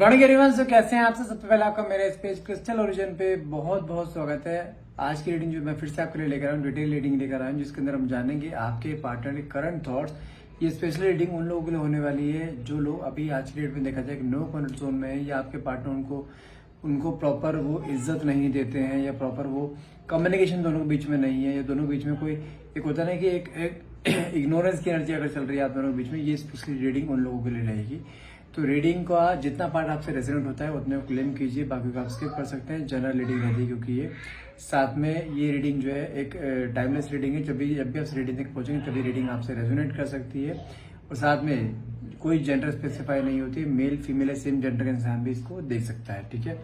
Morning everyone. सो कैसे हैं आपसे? सबसे पहले आपका मेरे इस पेज क्रिस्टल ओरिजिन पे बहुत बहुत स्वागत है। आज की रीडिंग जो मैं फिर से आपके लिए लेकर आया हूँ, डिटेल रीडिंग लेकर आया हूँ, जिसके अंदर हम जानेंगे आपके पार्टनर के करंट थॉट्स। ये स्पेशल रीडिंग उन लोगों के लिए होने वाली है जो लोग अभी आज की डेट में देखा जाए कि नो कॉन्फ्लिक्ट जोन में है, या आपके पार्टनर उनको प्रॉपर वो इज्जत नहीं देते हैं, या प्रॉपर वो कम्युनिकेशन दोनों के बीच में नहीं है, या दोनों के बीच में कोई एक होता है कि एक इग्नोरेंस की एनर्जी अगर चल रही है आप दोनों के बीच में, ये स्पेशली रीडिंग उन लोगों के लिए रहेगी। तो रीडिंग का जितना पार्ट आपसे रेजोनेट होता है उतने को क्लेम कीजिए, बाकी को आप स्किप कर सकते हैं। जनरल रीडिंग रहती है क्योंकि ये साथ में ये रीडिंग जो है एक टाइमलेस रीडिंग है। जब भी आप रीडिंग तक पहुंचेंगे तभी रीडिंग आपसे रेजोनेट कर सकती है। और साथ में कोई जेंडर स्पेसिफाई नहीं होती, मेल फीमेल है, सेम जेंडर का इंसान भी इसको देख सकता है। ठीक है,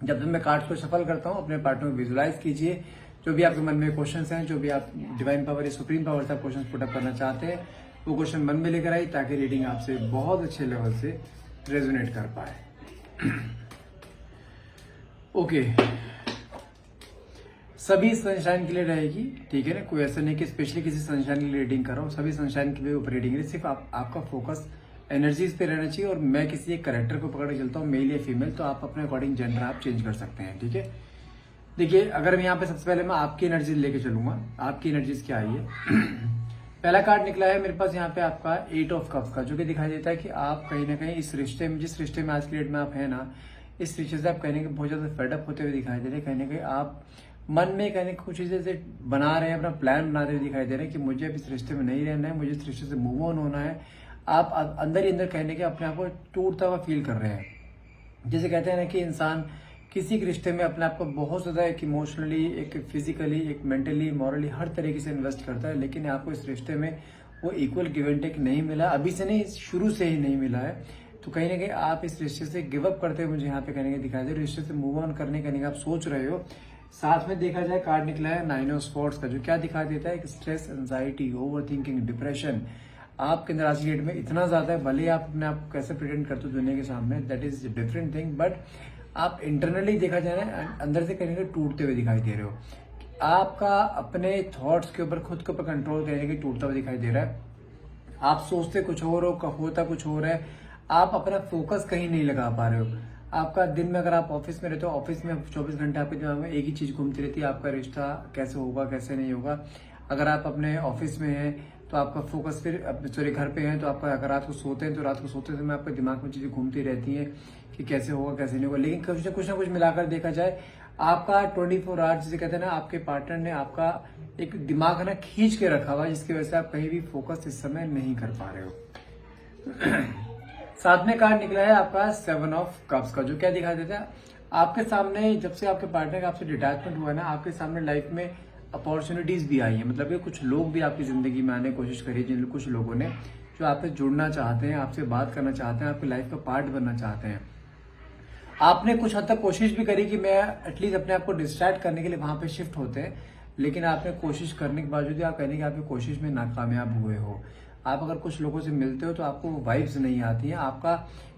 जब तक मैं कार्ड्स को शफल करता हूँ अपने पार्टनर को विजुलाइज कीजिए। जो भी आपके मन में क्वेश्चंस हैं, जो भी आप डिवाइन पावर या सुप्रीम पावर से आप क्वेश्चन पुटअप करना चाहते हैं, वो क्वेश्चन मन में लेकर आई ताकि रीडिंग आपसे बहुत अच्छे लेवल से रेजोनेट कर पाए। ओके, सभी सनशाइन के लिए रहेगी। ठीक है ना, कोई ऐसा नहीं कि स्पेशली किसी सनशाइन के लिए रीडिंग कर रहा हूँ, सभी सनशाइन के लिए ऊपर रीडिंग है। सिर्फ आपका फोकस एनर्जीज पे रहना चाहिए। और मैं किसी एक कैरेक्टर को पकड़ के चलता हूँ, मेल या फीमेल, तो आप अपने अकॉर्डिंग जेंडर आप चेंज कर सकते हैं। ठीक है, देखिए अगर मैं यहाँ पे सबसे पहले मैं आपकी एनर्जी लेके चलूंगा, आपकी एनर्जीज क्या आई है। पहला कार्ड निकला है मेरे पास यहाँ पे आपका 8 ऑफ कप्स का, जो कि दिखाई देता है कि आप कहीं ना कहीं इस रिश्ते में, जिस रिश्ते में आज की डेट में आप है ना, इस रिश्ते से आप कहने के बहुत ज्यादा फेडअप होते हुए दिखाई दे रहे हैं। कहीं ना कहीं आप मन में कहने कुछ चीजें से बना रहे हैं, अपना प्लान बनाते हुए दिखाई दे रहे हैं कि मुझे अब इस रिश्ते में नहीं रहना है, मुझे इस रिश्ते से मूव ऑन होना है। आप अंदर ही अंदर कहने के अपने आप को टूटता हुआ फील कर रहे हैं। जैसे कहते हैं ना कि इंसान किसी के रिश्ते में अपने आप को बहुत ज्यादा एक इमोशनली, एक फिजिकली, एक मेंटली, मॉरली हर तरीके से इन्वेस्ट करता है, लेकिन आपको इस रिश्ते में वो इक्वल गिव एंड टेक नहीं मिला, अभी से नहीं, शुरू से ही नहीं मिला है। तो कहीं ना कहीं आप इस रिश्ते से गिव अप करते हुए मुझे यहाँ पे कहने के दिखाई दे, रिश्ते से मूव ऑन करने का आप सोच रहे हो। साथ में देखा जाए कार्ड निकला है 9 ऑफ स्वॉर्ड्स का, जो क्या दिखा देता है, stress, anxiety, over thinking, depression आपके अंदर आज की डेट में इतना ज्यादा है। भले आप अपने आप कैसे प्रेजेंट करते हो दुनिया के सामने, that is different thing, but आप इंटरनली देखा जाए ना, अंदर से कहीं टूटते हुए दिखाई दे रहे हो। आपका अपने थॉट्स के ऊपर, खुद के ऊपर कंट्रोल करने के टूटता हुआ दिखाई दे रहा है। आप सोचते कुछ और हो, होता कुछ और है। आप अपना फोकस कहीं नहीं लगा पा रहे हो। आपका दिन में अगर आप ऑफिस में रहते हो, ऑफिस में 24 घंटे आपके दिमाग में एक ही चीज घूमती रहती है, आपका रिश्ता कैसे होगा, कैसे नहीं होगा। अगर आप अपने ऑफिस में हैं तो आपका फोकस फिर, सॉरी घर पे हैं तो आपका, अगर रात को सोते हैं तो रात को सोते समय आपके दिमाग में चीजें घूमती रहती हैं कि कैसे होगा कैसे नहीं होगा। लेकिन कुछ ना कुछ मिलाकर देखा जाए, आपका 24 आवर्स जिसे कहते हैं ना, आपके पार्टनर ने आपका एक दिमाग है ना खींच के रखा हुआ है, जिसकी वजह से आप कहीं भी फोकस इस समय नहीं कर पा रहे हो। साथ में कार्ड निकला है आपका 7 ऑफ कप्स का, जो क्या दिखा देता है, आपके सामने जब से आपके पार्टनर का आपसे डिटैचमेंट हुआ है ना, आपके सामने लाइफ में अपॉर्चुनिटीज भी आई है। मतलब कि कुछ लोग भी आपकी जिंदगी में आने की कोशिश करी, जिन कुछ लोगों ने जो आपसे जुड़ना चाहते हैं, आपसे बात करना चाहते हैं, आपकी लाइफ का पार्ट बनना चाहते हैं। आपने कुछ हद तक कोशिश भी करी कि मैं एटलीस्ट अपने आप को डिस्ट्रैक्ट करने के लिए वहां पे शिफ्ट होते हैं, लेकिन आपने कोशिश करने के बावजूद आप कहने की आपकी कोशिश में नाकामयाब हुए हो। आप अगर कुछ लोगों से मिलते हो तो आपको वाइब्स नहीं आती है, आपका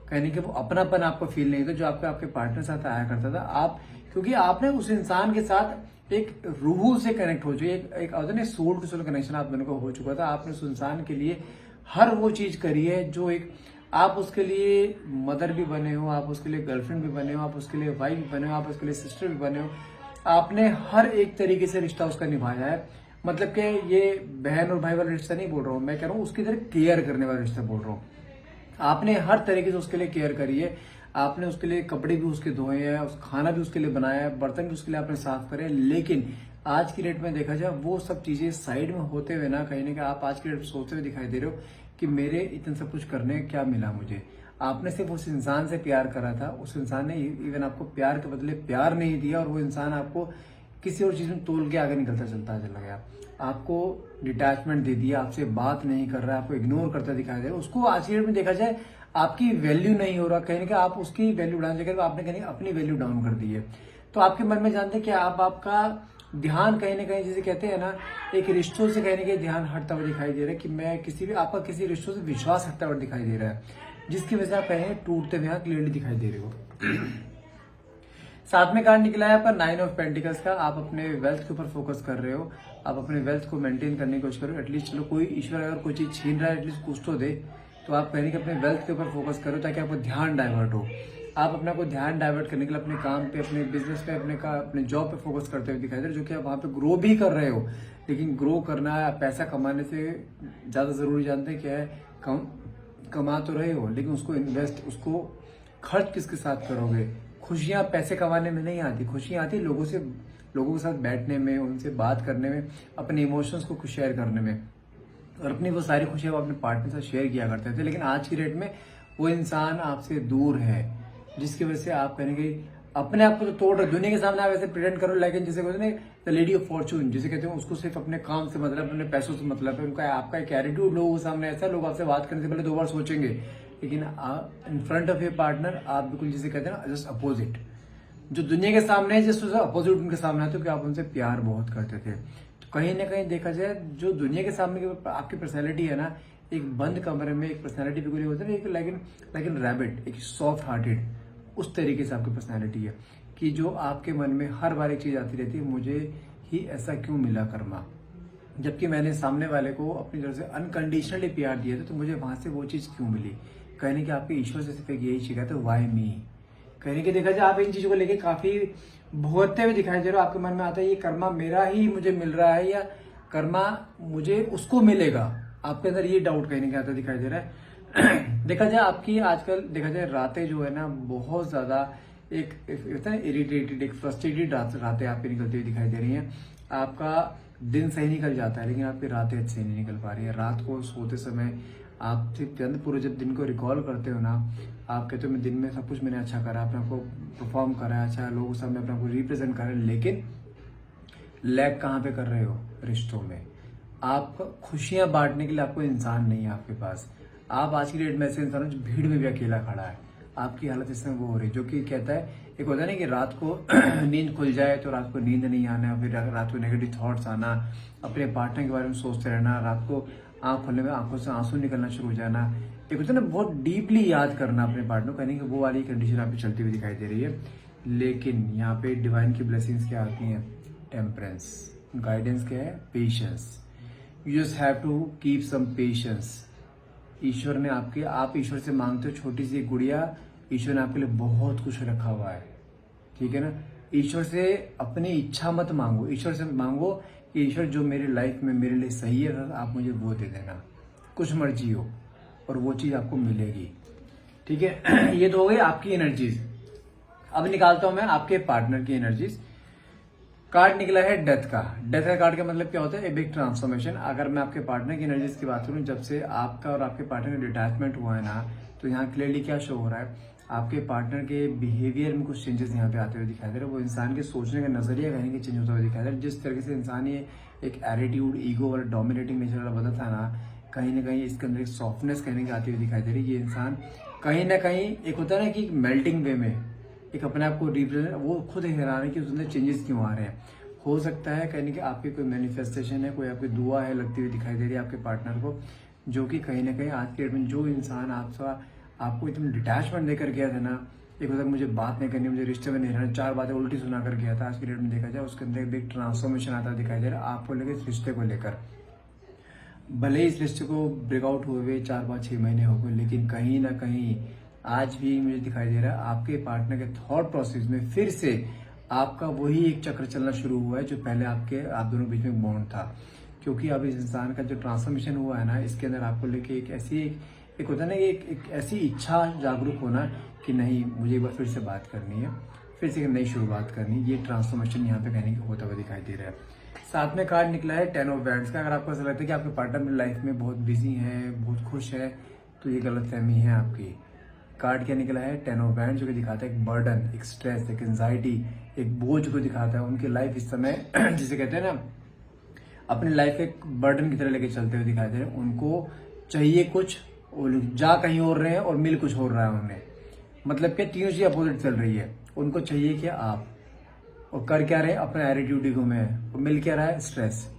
कहने के वो अपनापन आपको फील नहीं होता जो आपके पार्टनर साथ आया करता था। आप क्योंकि आपने उस इंसान के साथ एक रूह से कनेक्ट हो चुके, एक सोल टू सोल कनेक्शन आप दोनों को हो चुका था। आपने उस इंसान के लिए हर वो चीज करी है जो एक, आप उसके लिए मदर भी बने हो, आप उसके लिए गर्लफ्रेंड भी बने हो, आप उसके लिए वाइफ भी बने हो, आप उसके लिए सिस्टर भी बने हो। आपने हर एक तरीके से रिश्ता उसका निभाया है। मतलब कि ये बहन और भाई वाला रिश्ता नहीं बोल रहा हूँ, मैं कह रहा हूँ उसकी तरह केयर करने वाला रिश्ता बोल रहा हूँ। आपने हर तरीके से उसके लिए केयर करी है। आपने उसके लिए कपड़े भी उसके धोए हैं, उस खाना भी उसके लिए बनाया है, बर्तन भी उसके लिए आपने साफ करे। लेकिन आज की डेट में देखा जाए, वो सब चीजें साइड में होते हुए ना, कहीं ना कहीं आप आज की डेट में सोचते हुए दिखाई दे रहे हो कि मेरे इतना सब कुछ करने क्या मिला मुझे। आपने सिर्फ उस इंसान से प्यार करा था, उस इंसान ने इवन आपको प्यार के बदले प्यार नहीं दिया, और वो इंसान आपको किसी और चीज में तोल के आगे निकलता चलता चला गया। आपको डिटैचमेंट दे दिया, आपसे बात नहीं कर रहा है, आपको इग्नोर करता दिखाई दे रहा है। उसको आज की डेट में देखा जाए आपकी वैल्यू नहीं हो रहा, कहीं ना कहीं आप उसकी वैल्यू बढ़ाने के आपने कहीं अपनी वैल्यू डाउन कर दी है। तो आपके मन में जानते हैं कि आपका ध्यान कहीं ना कहीं, जिसे कहते हैं ना, एक रिश्तों से कहीं ना कहीं ध्यान हटता हुआ दिखाई दे रहा है कि मैं आपका किसी रिश्तों से विश्वास हटता हुआ दिखाई दे रहा है, जिसकी वजह से आप कहीं टूटते हुए क्लियरली दिखाई दे रहे हो। साथ में कार्ड निकला है आपका 9 ऑफ पेंटिकल्स का। आप अपने वेल्थ के ऊपर फोकस कर रहे हो, आप अपने वेल्थ को मेंटेन करने की कोशिश करो। एटलीस्ट चलो, कोई ईश्वर अगर कोई चीज छीन रहा है, एटलीस्ट कुछ तो दे। तो आप कहीं अपने वेल्थ के ऊपर फोकस करो ताकि आपको ध्यान डाइवर्ट हो। आप अपना को ध्यान डाइवर्ट करने के लिए अपने काम पे, अपने बिजनेस पे, अपने जॉब पे फोकस करते हुए दिखाई दे रहे, जो कि आप वहाँ पे ग्रो भी कर रहे हो। लेकिन ग्रो करना, पैसा कमाने से ज़्यादा ज़रूरी जानते हैं क्या है? कमा तो रहे हो, लेकिन उसको इन्वेस्ट, उसको खर्च किसके साथ करोगे? खुशियाँ पैसे कमाने में नहीं आती, खुशियाँ आती लोगों के साथ बैठने में, उनसे बात करने में, अपने इमोशंस को शेयर करने में। और अपनी वो सारी खुशियाँ वो अपने पार्टनर से शेयर किया करते थे। लेकिन आज की डेट में वो इंसान आपसे दूर है, जिसकी वजह से आप कहेंगे अपने आप को तो तोड़ रहे। दुनिया के सामने आप ऐसे प्रेजेंट करो, लेकिन जिसे कहते हैं द लेडी ऑफ फॉर्चून, जिसे कहते हैं, उसको सिर्फ अपने काम से मतलब, अपने पैसों से मतलब है। उनका आपका एक एटीट्यूड लोगों के सामने ऐसा, लोग आपसे बात करने से पहले 2 बार सोचेंगे। लेकिन in front of your partner आप बिल्कुल जिसे कहते हैं ना, जस्ट अपोजिट। जो दुनिया के सामने है, जस्ट उससे अपोजिट उनके सामने आते हो कि आप उनसे प्यार बहुत करते थे। तो कहीं ना कहीं देखा जाए, जो दुनिया के सामने आपकी पर्सनैलिटी है ना, एक बंद कमरे में एक पर्सनैलिटी बिल्कुल होती है, लेकिन रैबिट, एक सॉफ्ट हार्टेड, उस तरीके से आपकी पर्सनैलिटी है कि जो आपके मन में हर बार एक चीज आती रहती है, मुझे ही ऐसा क्यों मिला कर्मा। जबकि मैंने सामने वाले को अपनी तरफ से अनकंडीशनली प्यार दिया था, तो मुझे वहां से वो चीज क्यों मिली। कहने कि आपके ईश्वर से सिर्फ यही शिकायत है, वाई मी। कहने के देखा जाए, आप इन चीजों को लेके काफी भोगते हुए दिखाई दे रहे हो। आपके मन में आता है ये कर्मा मेरा ही मुझे मिल रहा है, या कर्मा मुझे उसको मिलेगा। आपके अंदर ये डाउट कहीं ना आता दिखाई दे रहा है। देखा जाए, आपकी आजकल देखा जाए रातें जो है ना, बहुत ज्यादा एक इरिटेटेड, एक फ्रस्ट्रेटेड रातें आपकी निकलती हुई दिखाई दे रही हैं। आपका दिन सही निकल जाता है, लेकिन आपकी रातें अच्छी नहीं निकल पा रही है। रात को सोते समय आप पूरे जब दिन को रिकॉल करते हो ना, आप कहते हो मैं दिन में सब कुछ मैंने अच्छा करा, अपने आपको परफॉर्म करा है, अच्छा लोगों के सामने अपने आपको रिप्रेजेंट करा है, लेकिन लैग कहाँ पे कर रहे हो? रिश्तों में। आप खुशियां बांटने के लिए आपको इंसान नहीं है आपके पास। आप आज की डेट में ऐसे इंसान हो जो भीड़ में भी अकेला खड़ा है। आपकी हालत इसमें वो हो रही है, जो कि कहता है, एक होता है ना कि रात को नींद खुल जाए तो रात को नींद नहीं आना, फिर रात को नेगेटिव थॉट्स आना, अपने पार्टनर के बारे में सोचते रहना, रात को आंख खोलने में आंखों से आंसू निकलना शुरू हो जाना, एक होता है ना बहुत डीपली याद करना अपने पार्टनर को, कहने की वो वाली कंडीशन आप पे चलती हुई दिखाई दे रही है। लेकिन यहाँ पे डिवाइन की ब्लेसिंग्स क्या आती हैं? टेम्परेंस। गाइडेंस क्या है? Patience. You just have to keep some patience. ईश्वर ने आप ईश्वर से मांगते हो छोटी सी एक गुड़िया, ईश्वर ने आपके लिए बहुत कुछ रखा हुआ है, ठीक है ना। ईश्वर से अपनी इच्छा मत मांगो, ईश्वर से मांगो कि ईश्वर जो मेरी लाइफ में मेरे लिए सही है, आप मुझे वो दे देना, कुछ मर्जी हो, और वो चीज आपको मिलेगी, ठीक है। ये तो हो गई आपकी एनर्जीज। अब निकालता हूं मैं आपके पार्टनर की एनर्जीज। कार्ड निकला है डेथ का। डेथ का कार्ड का मतलब क्या होता है? A big transformation. अगर मैं आपके पार्टनर की एनर्जीज की बात करूं, जब से आपका और आपके पार्टनर का डिटैचमेंट हुआ है ना, तो यहाँ क्लियरली क्या शो हो रहा है? आपके पार्टनर के बिहेवियर में कुछ चेंजेस यहाँ पे आते हुए दिखाई दे रहे हैं। वो इंसान के सोचने का नजरिया कहने के चेंज होता हुआ दिखाई दे रहा है। जिस तरीके से इंसान ये एक एटीट्यूड, ईगो और डोमिनेटिंग नेचर वाला बदल था ना कहीं इसके अंदर एक सॉफ्टनेस कहने की आती हुई दिखाई दे रही है। ये इंसान कहीं ना कहीं एक होता है ना कि मेल्टिंग वे में एक अपने आप को रिप्रेजेंट, वो खुद हैरान है कि उसमें चेंजेस क्यों आ रहे हैं। हो सकता है कहने की आपकी कोई मैनिफेस्टेशन है, कोई आपकी दुआ है लगती हुई दिखाई दे रही है आपके पार्टनर को, जो कि कहीं ना कहीं आज के डेट में जो इंसान आपको एकदम डिटैचमेंट देकर गया था ना, एक होता है मुझे बात नहीं करनी, मुझे रिश्ते में नहीं रहना, 4 बातें उल्टी सुना कर गया था, आज की डेट में देखा जाए उसके अंदर एक ट्रांसफॉर्मेशन आता दिखाई दे रहा है आपको लेकर, इस रिश्ते को लेकर। भले ही इस रिश्ते को ब्रेकआउट हुए 4-5-6 महीने हो गए, लेकिन कहीं ना कहीं आज भी मुझे दिखाई दे रहा है आपके पार्टनर के थॉट प्रोसेस में फिर से आपका वही एक चक्र चलना शुरू हुआ है जो पहले आप दोनों के बीच में बॉन्ड था। क्योंकि अब इस इंसान का जो ट्रांसफॉर्मेशन हुआ है ना, इसके अंदर आपको लेके एक होता है ना, एक ऐसी इच्छा जागरूक होना कि नहीं, मुझे एक बार फिर से बात करनी है, फिर से एक नई शुरुआत करनी है। ये ट्रांसफॉर्मेशन यहाँ पे कहने की होता हुआ दिखाई दे रहा है। साथ में कार्ड निकला है 10 ऑफ वैंड्स का। अगर आपको ऐसा लगता है कि आपके पार्टनर में लाइफ में बहुत बिजी है, बहुत खुश है, तो ये गलतफहमी है आपकी। कार्ड क्या निकला है? 10 ऑफ वैंड्स, जो कि दिखाता है एक बर्डन, एक स्ट्रेस, एक एंजाइटी, एक बोझ को दिखाता है। उनकी लाइफ इस समय जिसे कहते हैं ना, अपनी लाइफ एक बर्डन की तरह लेके चलते हुए दिखाई दे रहे हैं। उनको चाहिए कुछ और जा कहीं और रहे हैं और मिल कुछ हो रहा है उन्हें। मतलब क्या, तीनों चीज अपोजिट चल रही है। उनको चाहिए क्या आप, और कर क्या रहे? अपना एटीट्यूड ईगो में है, और मिल क्या रहा है? स्ट्रेस।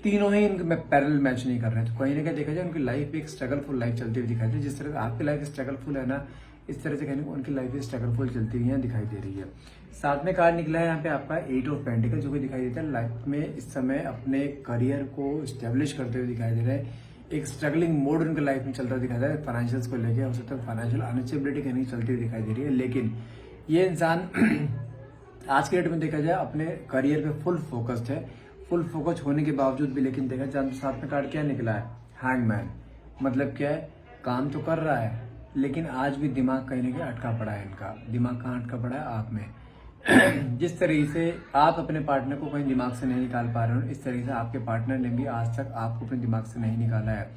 तीनों ही इनके पैरेलल मैच नहीं कर रहे हैं। तो कहीं ना कहीं देखा जाए उनकी लाइफ एक स्ट्रगलफुल लाइफ चलती हुई दिखाई दे रही है। जिस तरह से आपकी लाइफ स्ट्रगलफुल है ना, इस तरह से कहने को उनकी लाइफ स्ट्रगलफुल चलती हुई दिखाई दे रही है। साथ में कार्ड निकला है यहाँ पे आपका 8 ऑफ पेंटिकल, जो कि दिखाई देता है लाइफ में इस समय अपने करियर को स्टेब्लिश करते हुए दिखाई दे रहा है। एक स्ट्रगलिंग मोड उनके लाइफ में चलता दिखाई दे रहा है, फाइनेंशियल्स को लेके। हो सकता है फाइनेंशियल अनस्टेबिलिटी कहीं चलती हुई दिखाई दे रही है, लेकिन ये इंसान आज के डेट में देखा जाए अपने करियर पे फुल फोकस्ड है। फुल फोकस होने के बावजूद भी लेकिन देखा जाए साथ में कार्ड क्या निकला है, हैंगमैन। मतलब क्या है, काम तो कर रहा है लेकिन आज भी दिमाग कहीं ना कहीं अटका पड़ा है। इनका दिमाग कहाँ अटका पड़ा है, आप में। जिस तरीके से आप अपने पार्टनर को कहीं दिमाग से नहीं निकाल पा रहे हो, इस तरीके से आपके पार्टनर ने भी आज तक आपको अपने दिमाग से नहीं निकाला है।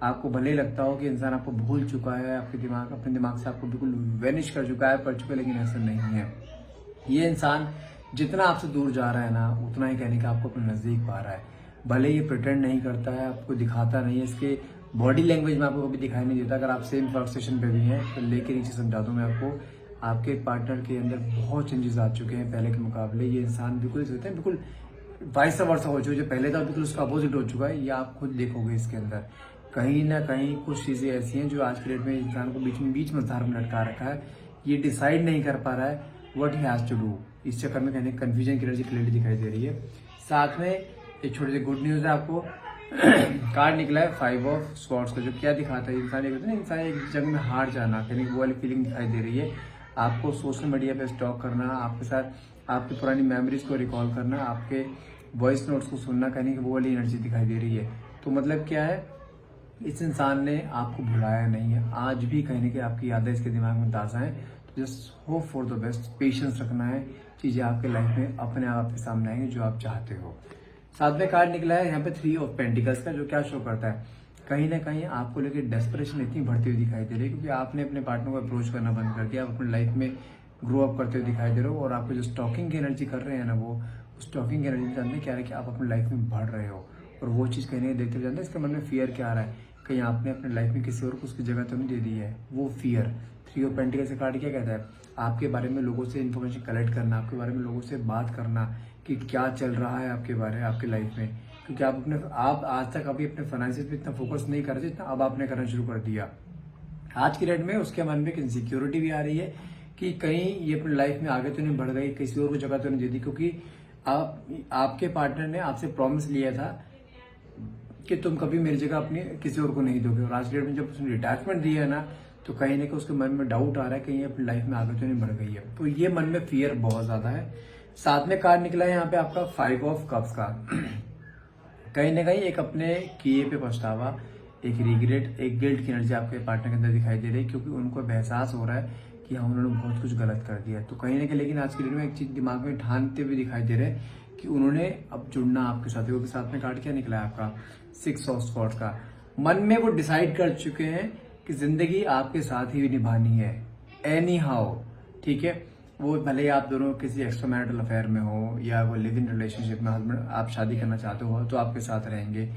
आपको भले ही लगता हो कि इंसान आपको भूल चुका है, आपके दिमाग अपने दिमाग से आपको बिल्कुल वेनिश कर चुका है, पड़ चुका है, लेकिन ऐसा नहीं है। ये इंसान जितना आपसे दूर जा रहा है ना, उतना ही कहने का आपको अपने नजदीक पा रहा है। भले ये प्रिटेंड नहीं करता है, आपको दिखाता नहीं है, इसके बॉडी लैंग्वेज में आपको कभी दिखाई नहीं देता। अगर आप सेम वर्क सेशन पे भी हैं तो लेके नीचे समझा दूं मैं आपको, आपके पार्टनर के अंदर बहुत चेंजेस आ चुके हैं पहले के मुकाबले। ये इंसान बिल्कुल सोचते हैं बिल्कुल वाइस वर्सा हो चुका है, जो पहले था बिल्कुल उसका अपोजिट हो चुका है। ये आप खुद देखोगे इसके अंदर कहीं ना कहीं कुछ चीजें ऐसी हैं जो आज के डेट में इंसान को बीच में धार में लटका रखा है। ये डिसाइड नहीं कर पा रहा है what he has to do. इस चक्कर में कहने कंफ्यूजन की एनर्जी क्लियरिटी दिखाई दे रही है। साथ में एक छोटी सी गुड न्यूज है आपको। कार्ड निकला है 5 ऑफ स्वॉर्ड्स का, जो क्या दिखाता है, इंसान एक जंग में हार जाना, कहने की वो वाली फीलिंग दिखाई दे रही है। आपको सोशल मीडिया पे स्टॉक करना, आपके साथ आपकी पुरानी मेमोरीज को रिकॉल करना, आपके वॉइस नोट्स को सुनना, कहने की वो वाली एनर्जी दिखाई दे रही है। तो मतलब क्या है, इस इंसान ने आपको भुलाया नहीं है, आज भी कहीं ना कहीं आपकी यादें इसके दिमाग में ताज़ा हैं। तो just hope for the best, patience रखना है, चीजें आपके लाइफ में अपने आप आपके सामने आएंगी जो आप चाहते हो। साथ में कार्ड निकला है यहाँ पे 3 ऑफ पेंटिकल्स का, जो क्या शो करता है, कहीं ना कहीं आपको लेकर डेस्परेशन इतनी बढ़ती हुई दिखाई दे रही है क्योंकि आपने अपने पार्टनर को अप्रोच करना बंद कर दिया। आप अपनी लाइफ में ग्रो अप करते हुए दिखाई दे रहे हो, और आपको जो स्टॉकिंग की एनर्जी कर रहे हैं ना, वो स्टॉकिंग की एनर्जी जानते क्या है कि आप अपनी लाइफ में बढ़ रहे हो, और वो चीज़ कहीं नहीं देखते हुए जानते हैं। इसके मन में फियर क्या आ रहा है, कहीं आपने अपने लाइफ में किसी और को उसकी जगह तो नहीं दे दी है, वो फियर। 3 ऑफ पेंटिकल्स का कार्ड क्या कहता है, आपके बारे में लोगों से इन्फॉर्मेशन कलेक्ट करना, आपके बारे में लोगों से बात करना कि क्या चल रहा है आपके बारे में, आपकी लाइफ में। क्योंकि आप आज तक अभी अपने फाइनेंशियल पे इतना फोकस नहीं कर रहे थे जितना अब आपने करना शुरू कर दिया। आज की डेट में उसके मन में एक इनसिक्योरिटी भी आ रही है कि कहीं ये अपनी लाइफ में आगे तो नहीं बढ़ गई, किसी और को जगह तो नहीं दे दी, क्योंकि आपके पार्टनर ने आपसे प्रॉमिस लिया था कि तुम कभी मेरी जगह अपनी किसी और को नहीं दोगे, और आज की डेट में जब उसने डिटैचमेंट दिया है ना, तो कहीं ना कहीं उसके मन में डाउट आ रहा है कहीं अपनी लाइफ में आगे तो नहीं बढ़ गई है। तो ये मन में फियर बहुत ज्यादा है। साथ में कार्ड निकला है यहाँ पे आपका 5 ऑफ कप्स का। कहीं ना कहीं एक अपने किए पे पछतावा, एक रिग्रेट, एक गिल्ट की एनर्जी आपके पार्टनर के अंदर दिखाई दे रही है, क्योंकि उनको एहसास हो रहा है कि हाँ उन्होंने बहुत कुछ गलत कर दिया। तो कहीं ना कहीं लेकिन आज के दिन में एक चीज दिमाग में ठानते हुए दिखाई दे रहे हैं कि उन्होंने अब जुड़ना आपके साथ है। क्योंकि साथ में कार्ड क्या निकला है आपका 6 ऑफ स्वॉर्ड्स का। मन में वो डिसाइड कर चुके हैं कि जिंदगी आपके साथ ही निभानी है, एनी हाउ, ठीक है। वो भले ही आप दोनों किसी एक्स्ट्रा मैरिटल अफेयर में हो या वो लिव इन रिलेशनशिप में, हस्बैंड आप शादी करना चाहते हो तो आपके साथ रहेंगे,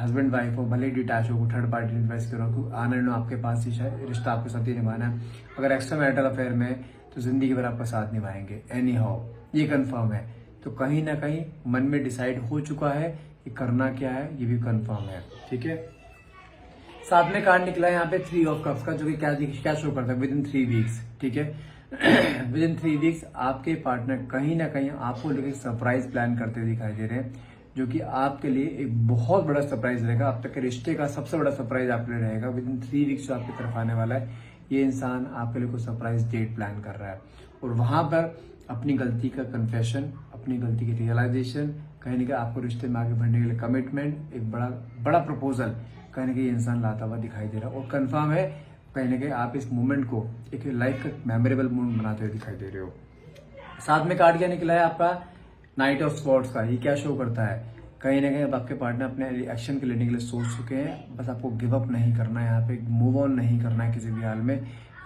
हस्बैंड वाइफ हो, भले ही डिटैच हो, थर्ड पार्टी इन्वेस्ट करो, आना आपके पास ही रिश्ता आपके साथ ही निभाना है। अगर एक्स्ट्रा मैरिटल अफेयर में तो जिंदगी भर आपका साथ निभाएंगे, एनी हाउ, ये कंफर्म है। तो कहीं ना कहीं मन में डिसाइड हो चुका है कि करना क्या है, ये भी कंफर्म है, ठीक है। साथ में कार्ड निकला है यहाँ पे 3 ऑफ कप्स का, जो कि क्या शो करता है, विद इन 3 वीक्स, ठीक है। विद इन 3 वीक्स आपके पार्टनर कहीं ना कहीं आपको लेकर सरप्राइज प्लान करते हुए दिखाई दे रहे हैं, जो कि आपके लिए एक बहुत बड़ा सरप्राइज रहेगा। अब तक के रिश्ते का सबसे बड़ा सरप्राइज आपके लिए रहेगा। विद इन 3 वीक्स जो आपकी तरफ आने वाला है, ये इंसान आपके लिए कोई सरप्राइज डेट प्लान कर रहा है, और वहां पर अपनी गलती का कन्फेशन, अपनी गलती की रियलाइजेशन, कहीं ना कहीं आपको रिश्ते में आगे बढ़ने के लिए कमिटमेंट, एक बड़ा प्रपोजल कहीं ना कहीं इंसान लाता हुआ दिखाई दे रहा है। और कंफर्म है कहीं ना कहीं आप इस मोमेंट को एक लाइफ का मेमोरेबल मोमेंट बनाते हुए दिखाई दे रहे हो। साथ में कार्ड क्या निकला है आपका नाइट ऑफ स्वॉर्ड्स का। ये क्या शो करता है, कहीं ना कहीं अब आपके पार्टनर अपने एक्शन के लेने के लिए सोच चुके हैं, बस आपको गिव अप नहीं करना है, यहाँ पे मूव ऑन नहीं करना है किसी भी हाल में।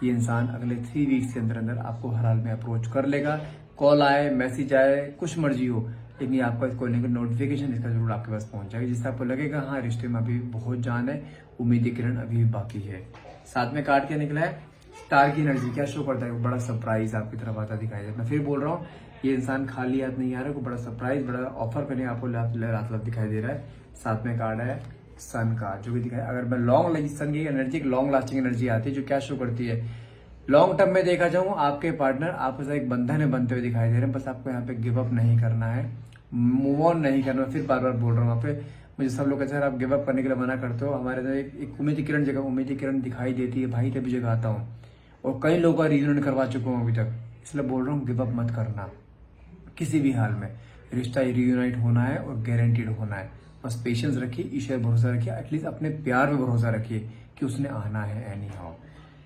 ये इंसान अगले 3 वीक्स के अंदर अंदर आपको हर हाल में अप्रोच कर लेगा, कॉल आए, मैसेज आए, कुछ मर्जी हो, लेकिन आपका इसको लेकर नोटिफिकेशन इसका जरूर आपके पास पहुंच जाएगी, जिससे आपको लगेगा हाँ रिश्ते में अभी बहुत जान है, उम्मीद की किरण अभी भी बाकी है। साथ में कार्ड क्या निकला है, स्टार की एनर्जी। क्या शो करता है, वो बड़ा सरप्राइज आपकी तरफ आता दिखाई दे। मैं फिर बोल रहा हूँ, ये इंसान खाली हाथ नहीं आ रहा है, कोई बड़ा सरप्राइज, बड़ा ऑफर करने आपको रात दिखाई दे रहा है। साथ में कार्ड है सन का, जो भी दिखाई, अगर मैं सन की एनर्जी एक लॉन्ग लास्टिंग एनर्जी आती है, जो क्या शो करती है, लॉन्ग टर्म में देखा जाऊं आपके पार्टनर आपके साथ एक बंधन में बनते हुए दिखाई दे रहे हैं। बस आपको यहाँ पे गिव अप नहीं करना है, मूव ऑन नहीं करना। फिर बार बार बोल रहा हूँ, वहाँ पे मुझे सब लोग कहते हैं, "सर आप गिव अप करने के लिए मना करते हो, हमारे अंदर एक उम्मीद की किरण जगह उम्मीद की किरण दिखाई देती है भाई, तभी जगाता हूँ और कई लोगों का रीयूनियन करवा चुका हूँ अभी तक, इसलिए बोल रहा हूँ गिव अप मत करना किसी भी हाल में। रिश्ता रीयूनाइट होना है और गारंटीड होना है। बस पेशेंस रखिए, ईश्वर भरोसा रखिए, एटलीस्ट अपने प्यार में भरोसा रखिए कि उसने आना है एनी हाउ।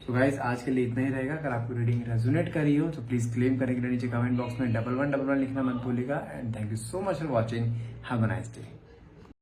तो गाइस आज के लिए इतना ही रहेगा। अगर आपको रीडिंग रेजोनेट करी हो तो प्लीज क्लेम करने के लिए नीचे कमेंट बॉक्स में 1111 लिखना मत भूलिएगा। And thank you so much for watching. Have a nice day.